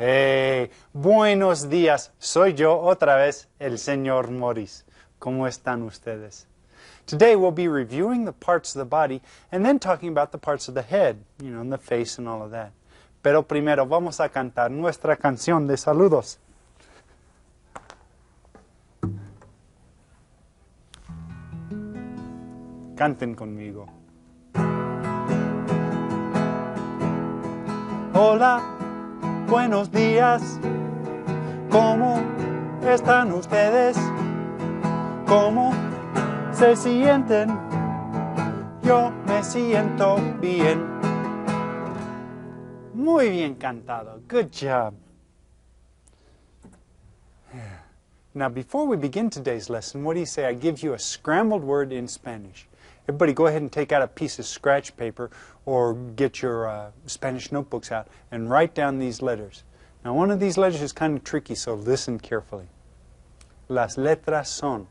Hey, buenos días. Soy yo otra vez, el señor Morris. ¿Cómo están ustedes? Today we'll be reviewing the parts of the body and then talking about the parts of the head, you know, and the face and all of that. Pero primero vamos a cantar nuestra canción de saludos. Canten conmigo. Hola, buenos días. ¿Cómo están ustedes? ¿Cómo se sienten? Yo me siento bien. Muy bien cantado. Good job. Now, before we begin today's lesson, what do you say I give you a scrambled word in Spanish? Everybody go ahead and take out a piece of scratch paper or get your Spanish notebooks out and write down these letters. Now, one of these letters is kind of tricky, so listen carefully. Las letras son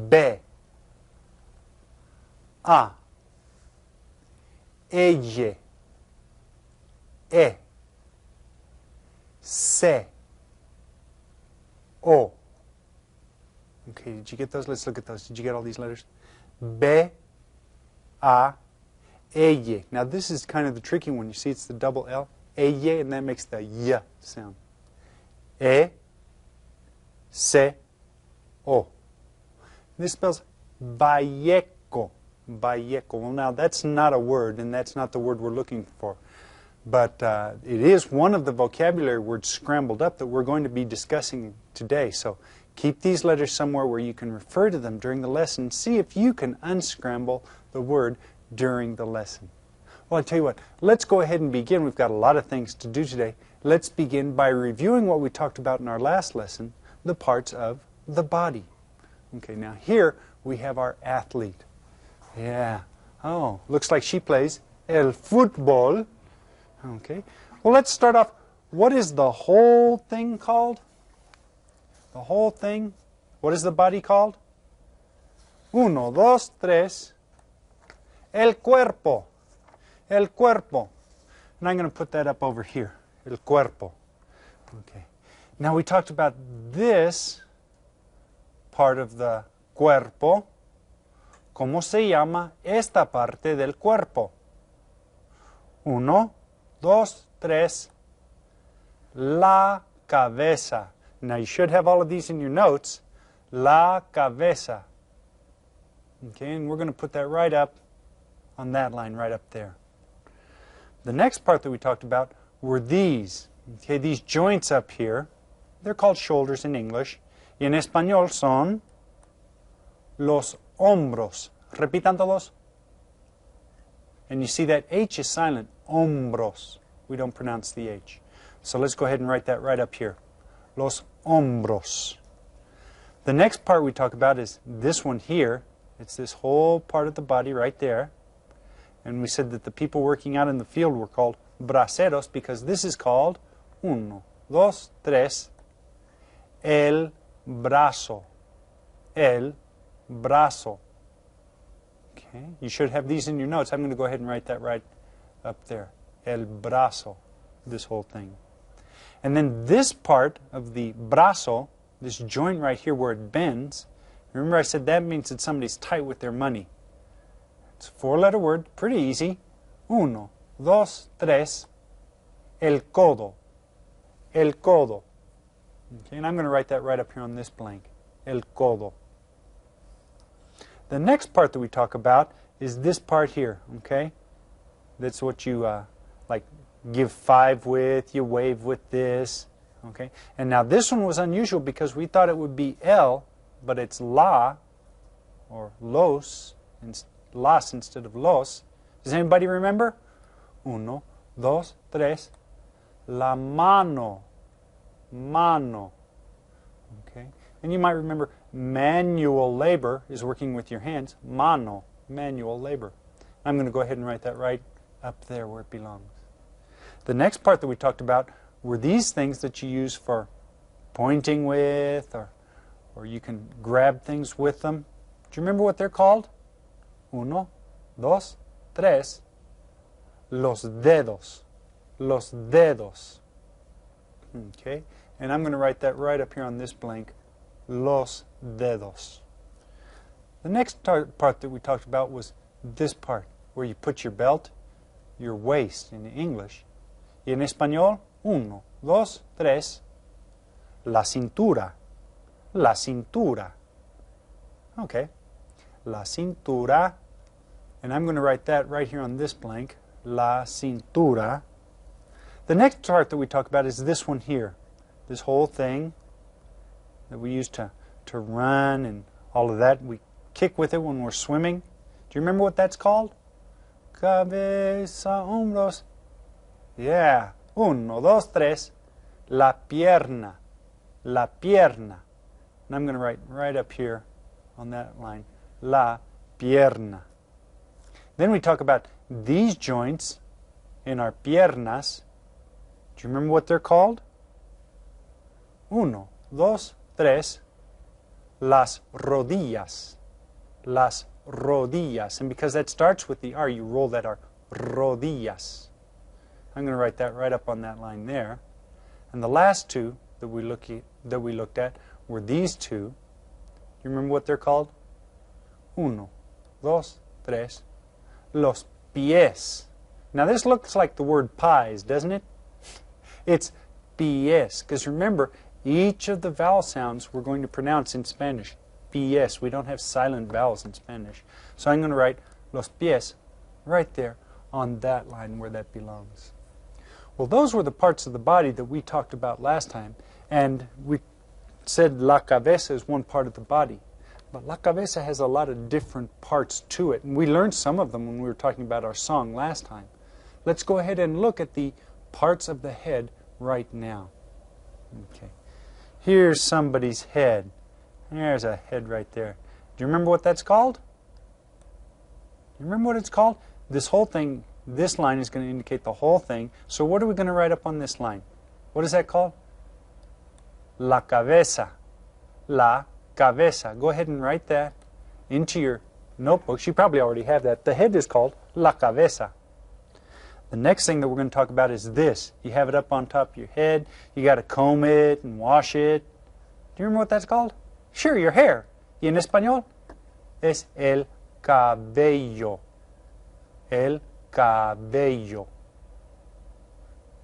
B, A, Ella, E, C, O. Okay, did you get those? Let's look at those. Did you get all these letters? B, A, Ella. Now this is kind of the tricky one. You see it's the double L. Ella, and that makes the Y sound. E, C, O. This spells Vallejo. Vallejo. Well, now that's not a word, and that's not the word we're looking for. But it is one of the vocabulary words scrambled up that we're going to be discussing today. So keep these letters somewhere where you can refer to them during the lesson. See if you can unscramble the word during the lesson. Well, I'll tell you what, let's go ahead and begin. We've got a lot of things to do today. Let's begin by reviewing what we talked about in our last lesson, the parts of the body. Okay, now here we have our athlete. Yeah. Oh, looks like she plays el fútbol. Okay. Well, let's start off. What is the whole thing called? The whole thing? What is the body called? Uno, dos, tres. El cuerpo. El cuerpo. And I'm going to put that up over here. El cuerpo. Okay. Now we talked about this part of the cuerpo. ¿Cómo se llama esta parte del cuerpo? Uno, dos, tres. La cabeza. Now you should have all of these in your notes. La cabeza. Okay, and we're going to put that right up on that line right up there. The next part that we talked about were these. Okay, these joints up here. They're called shoulders in English. Y en español son los hombros. Repitan todos. And you see that H is silent. Hombros. We don't pronounce the H. So let's go ahead and write that right up here. Los hombros. The next part we talk about is this one here. It's this whole part of the body right there. And we said that the people working out in the field were called braceros because this is called uno, dos, tres. El brazo. El brazo. Okay, you should have these in your notes. I'm going to go ahead and write that right up there. El brazo, this whole thing. And then this part of the brazo, this joint right here where it bends, remember I said that means that somebody's tight with their money. It's a four-letter word, pretty easy. Uno, dos, tres. El codo. El codo. Okay, and I'm going to write that right up here on this blank. El codo. The next part that we talk about is this part here, okay? That's what you like give five with, you wave with this, okay? And now this one was unusual because we thought it would be L, but it's la, or los, las instead of los. Does anybody remember? Uno, dos, tres. La mano. Mano. Okay? And you might remember manual labor is working with your hands. Mano. Manual labor. I'm going to go ahead and write that right up there where it belongs. The next part that we talked about were these things that you use for pointing with, or you can grab things with them. Do you remember what they're called? Uno, dos, tres. Los dedos. Los dedos. Okay, and I'm going to write that right up here on this blank, los dedos. The next part that we talked about was this part, where you put your belt, your waist in English. Y en español, 1, 2, 3, la cintura, la cintura. Okay, la cintura, and I'm going to write that right here on this blank, la cintura. The next part that we talk about is this one here, this whole thing that we use to run and all of that. We kick with it when we're swimming. Do you remember what that's called? Cabeza, hombros. Yeah. 1, 2, 3. La pierna. La pierna. And I'm going to write right up here on that line. La pierna. Then we talk about these joints in our piernas. Do you remember what they're called? 1, 2, 3. Las rodillas. Las rodillas. And because that starts with the R, you roll that R. Rodillas. I'm going to write that right up on that line there. And the last two that we looked at were these two. Do you remember what they're called? 1, 2, 3. Los pies. Now this looks like the word pies, doesn't it? It's pies. Because remember, each of the vowel sounds we're going to pronounce in Spanish. Pies. We don't have silent vowels in Spanish. So I'm going to write los pies right there on that line where that belongs. Well, those were the parts of the body that we talked about last time. And we said la cabeza is one part of the body. But la cabeza has a lot of different parts to it. And we learned some of them when we were talking about our song last time. Let's go ahead and look at the parts of the head right now. Okay. Here's somebody's head. There's a head right there. Do you remember what that's called? You remember what it's called? This whole thing, this line is going to indicate the whole thing. So what are we going to write up on this line? What is that called? La cabeza. La cabeza. Go ahead and write that into your notebooks. You probably already have that. The head is called la cabeza. The next thing that we're going to talk about is this. You have it up on top of your head. You got to comb it and wash it. Do you remember what that's called? Sure, your hair. Y en español es el cabello. El cabello.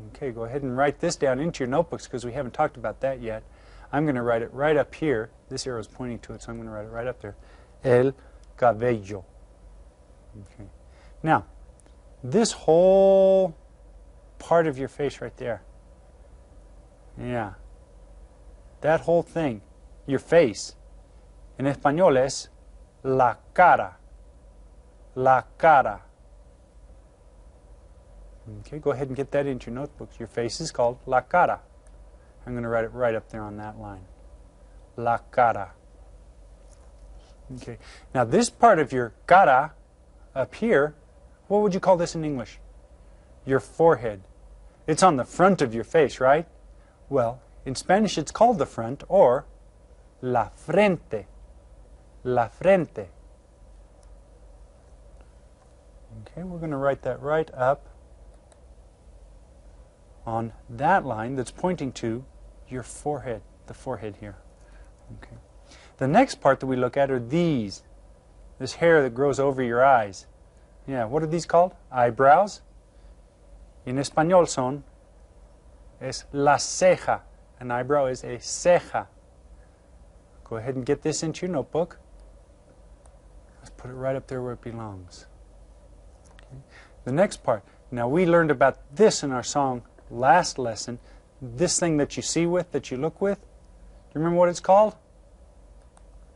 Okay, go ahead and write this down into your notebooks because we haven't talked about that yet. I'm going to write it right up here. This arrow is pointing to it, so I'm going to write it right up there. El cabello. Okay. Now, this whole part of your face right there. Yeah. That whole thing. Your face. En español es la cara. La cara. Okay, go ahead and get that into your notebooks. Your face is called la cara. I'm going to write it right up there on that line. La cara. Okay. Now this part of your cara up here, what would you call this in English? Your forehead. It's on the front of your face, right? Well, in Spanish it's called the front or la frente. La frente. Okay, we're going to write that right up on that line that's pointing to your forehead, the forehead here. Okay. The next part that we look at are these. This hair that grows over your eyes. Yeah, what are these called? Eyebrows. En español son, es la ceja. An eyebrow is a ceja. Go ahead and get this into your notebook. Let's put it right up there where it belongs. Okay. The next part. Now we learned about this in our song last lesson. This thing that you see with, that you look with. Do you remember what it's called?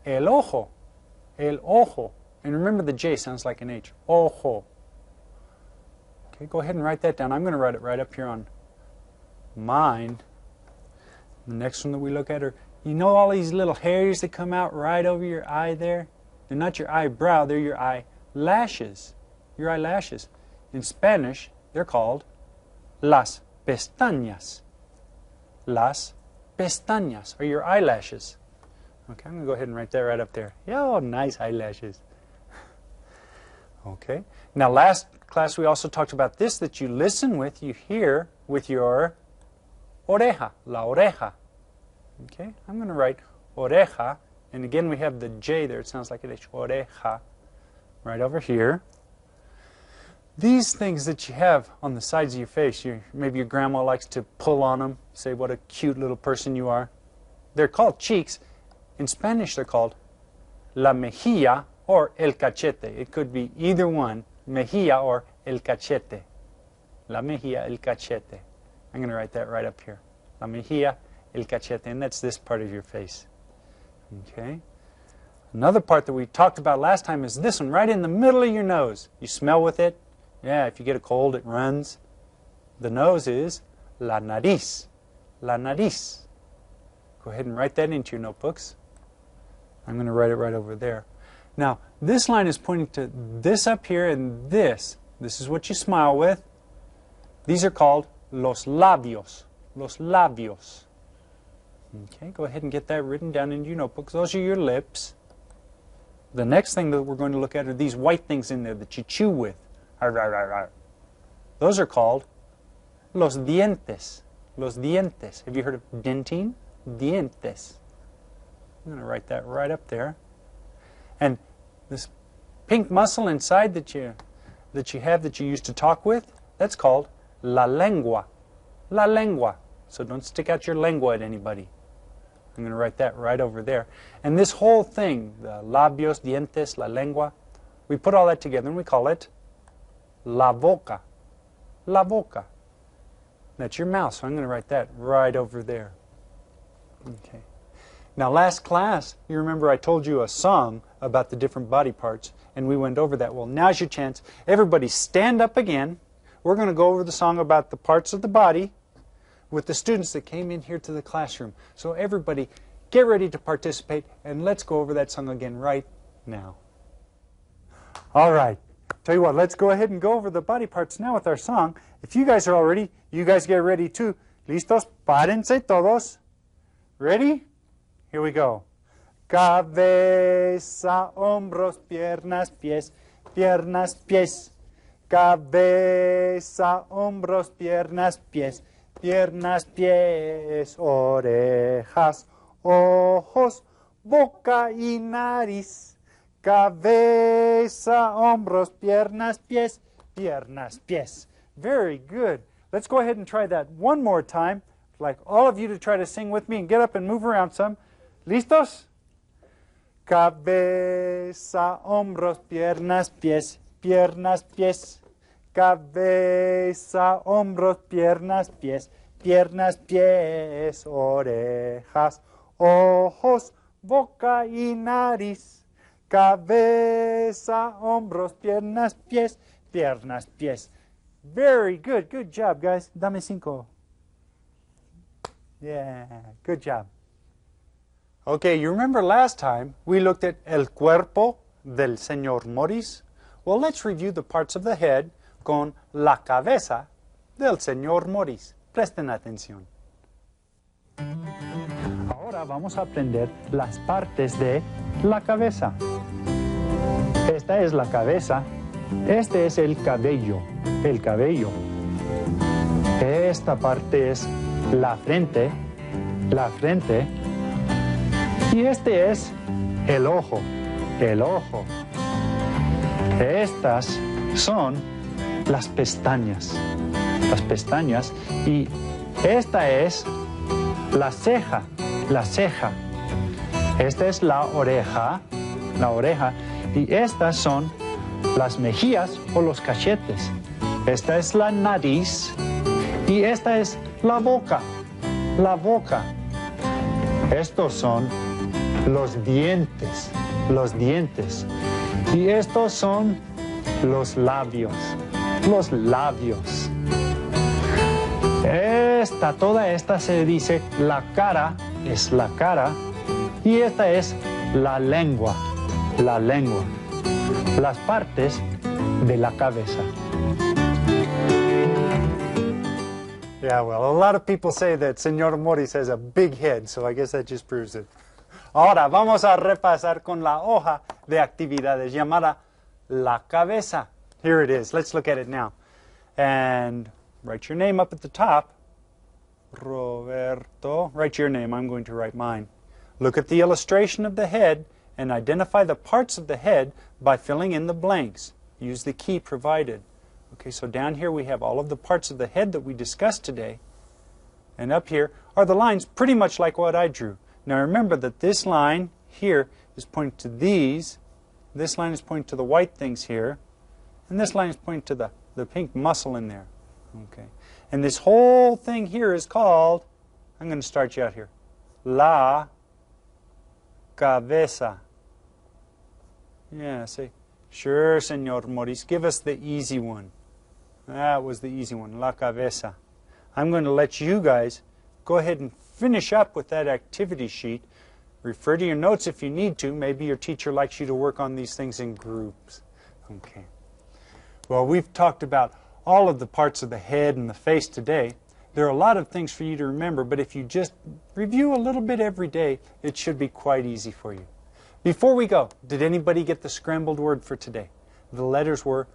El ojo. El ojo. And remember the J sounds like an H. Ojo. Okay, go ahead and write that down. I'm going to write it right up here on mine. The next one that we look at are, you know all these little hairs that come out right over your eye there? They're not your eyebrow, they're your eyelashes. Your eyelashes. In Spanish, they're called las pestañas. Las pestañas are your eyelashes. Okay, I'm going to go ahead and write that right up there. Yeah, oh, nice eyelashes. Okay. Now, last class we also talked about this, that you listen with, you hear with your oreja, la oreja. Okay, I'm going to write oreja, and again we have the J there. It sounds like it is oreja, right over here. These things that you have on the sides of your face, maybe your grandma likes to pull on them, say what a cute little person you are. They're called cheeks. In Spanish they're called la mejilla or el cachete. It could be either one, mejilla or el cachete. La mejilla, el cachete. I'm going to write that right up here. La mejilla, el cachete, and that's this part of your face. Okay. Another part that we talked about last time is this one, right in the middle of your nose. You smell with it. Yeah, if you get a cold, it runs. The nose is la nariz. La nariz. Go ahead and write that into your notebooks. I'm going to write it right over there. Now, this line is pointing to this up here and this. This is what you smile with. These are called los labios. Los labios. Okay, go ahead and get that written down in your notebooks. Those are your lips. The next thing that we're going to look at are these white things in there that you chew with. Those are called los dientes. Los dientes. Have you heard of dentin? Dientes. I'm going to write that right up there. And this pink muscle inside that you have that you use to talk with, that's called la lengua. La lengua. So don't stick out your lengua at anybody. I'm going to write that right over there. And this whole thing, the labios, dientes, la lengua, we put all that together and we call it la boca. La boca. That's your mouth, so I'm going to write that right over there. Okay. Now last class, you remember I told you a song about the different body parts, and we went over that. Well, now's your chance. Everybody stand up again. We're going to go over the song about the parts of the body with the students that came in here to the classroom. So everybody, get ready to participate, and let's go over that song again right now. All right. Tell you what, let's go ahead and go over the body parts now with our song. If you guys are all ready, you guys get ready too. ¿Listos? Párense todos. Ready? Here we go. Cabeza, hombros, piernas, pies, piernas, pies. Cabeza, hombros, piernas, pies, piernas, pies, orejas, ojos, boca y nariz. Cabeza, hombros, piernas, pies, piernas, pies. Very good. Let's go ahead and try that one more time. I'd like all of you to try to sing with me and get up and move around some. ¿Listos? Cabeza, hombros, piernas, pies, piernas, pies. Cabeza, hombros, piernas, pies, piernas, pies. Orejas, ojos, boca y nariz. Cabeza, hombros, piernas, pies, piernas, pies. Very good. Good job, guys. Dame 5. Yeah, good job. Okay, you remember last time we looked at el cuerpo del señor Morris? Well, let's review the parts of the head con la cabeza del señor Morris. Presten atención. Ahora vamos a aprender las partes de la cabeza. Esta es la cabeza. Este es el cabello. El cabello. Esta parte es la frente. La frente. Y este es el ojo. El ojo. Estas son las pestañas. Las pestañas. Y esta es la ceja. La ceja. Esta es la oreja. La oreja. Y estas son las mejillas o los cachetes. Esta es la nariz. Y esta es la boca. La boca. Estos son los dientes. Los dientes. Y estos son los labios. Los labios. Toda esta se dice la cara. Es la cara. Y esta es la lengua. La lengua. Las partes de la cabeza. Yeah, well, a lot of people say that Señor Morris has a big head, so I guess that just proves it. Ahora vamos a repasar con la hoja de actividades llamada la cabeza. Here it is. Let's look at it now. And write your name up at the top. Roberto. Write your name. I'm going to write mine. Look at the illustration of the head and identify the parts of the head by filling in the blanks. Use the key provided. Okay, so down here we have all of the parts of the head that we discussed today. And up here are the lines pretty much like what I drew. Now remember that this line here is pointing to these. This line is pointing to the white things here. And this line is pointing to the pink muscle in there. Okay. And this whole thing here is called, I'm going to start you out here, la cabeza. Yeah, say, sure, Senor Maurice, give us the easy one. That was the easy one, la cabeza. I'm going to let you guys go ahead and finish up with that activity sheet. Refer to your notes if you need to. Maybe your teacher likes you to work on these things in groups. Okay. Well, we've talked about all of the parts of the head and the face today. There are a lot of things for you to remember, but if you just review a little bit every day, it should be quite easy for you. Before we go, did anybody get the scrambled word for today? The letters were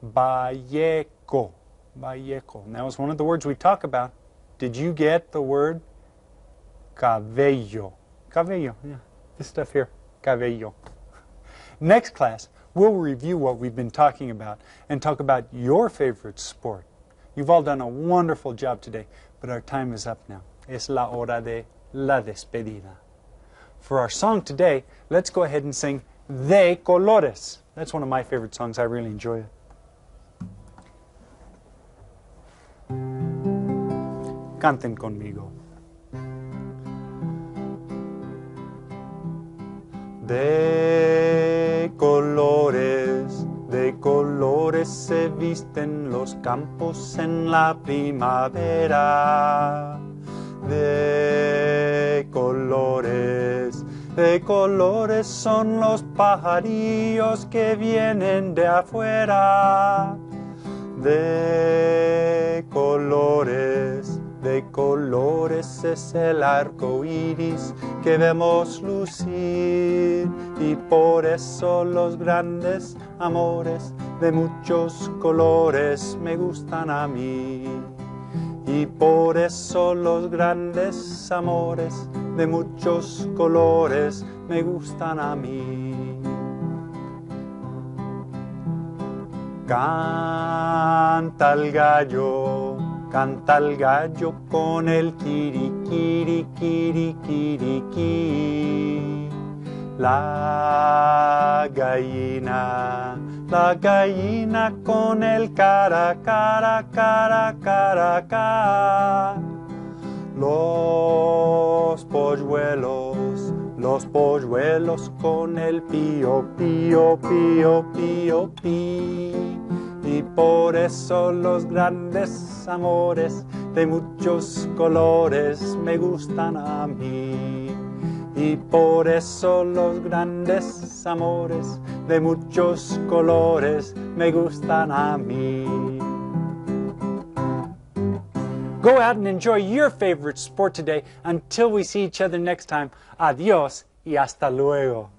Vallejo. Vallejo. And that was one of the words we talk about. Did you get the word cabello? Cabello, yeah. This stuff here, cabello. Next class, we'll review what we've been talking about and talk about your favorite sport. You've all done a wonderful job today, but our time is up now. Es la hora de la despedida. For our song today, let's go ahead and sing De Colores. That's one of my favorite songs. I really enjoy it. Canten conmigo. De colores se visten los campos en la primavera. De colores son los pajarillos que vienen de afuera. De colores es el arco iris que vemos lucir, y por eso los grandes amores de muchos colores me gustan a mí. Y por eso los grandes amores de muchos colores me gustan a mí. Canta el gallo con el kirikiri, kirikiri. La gallina con el cara. Los polluelos con el pío. Y por eso los grandes amores de muchos colores me gustan a mí. Y por eso los grandes amores de muchos colores me gustan a mí. Go out and enjoy your favorite sport today. Until we see each other next time, adiós y hasta luego.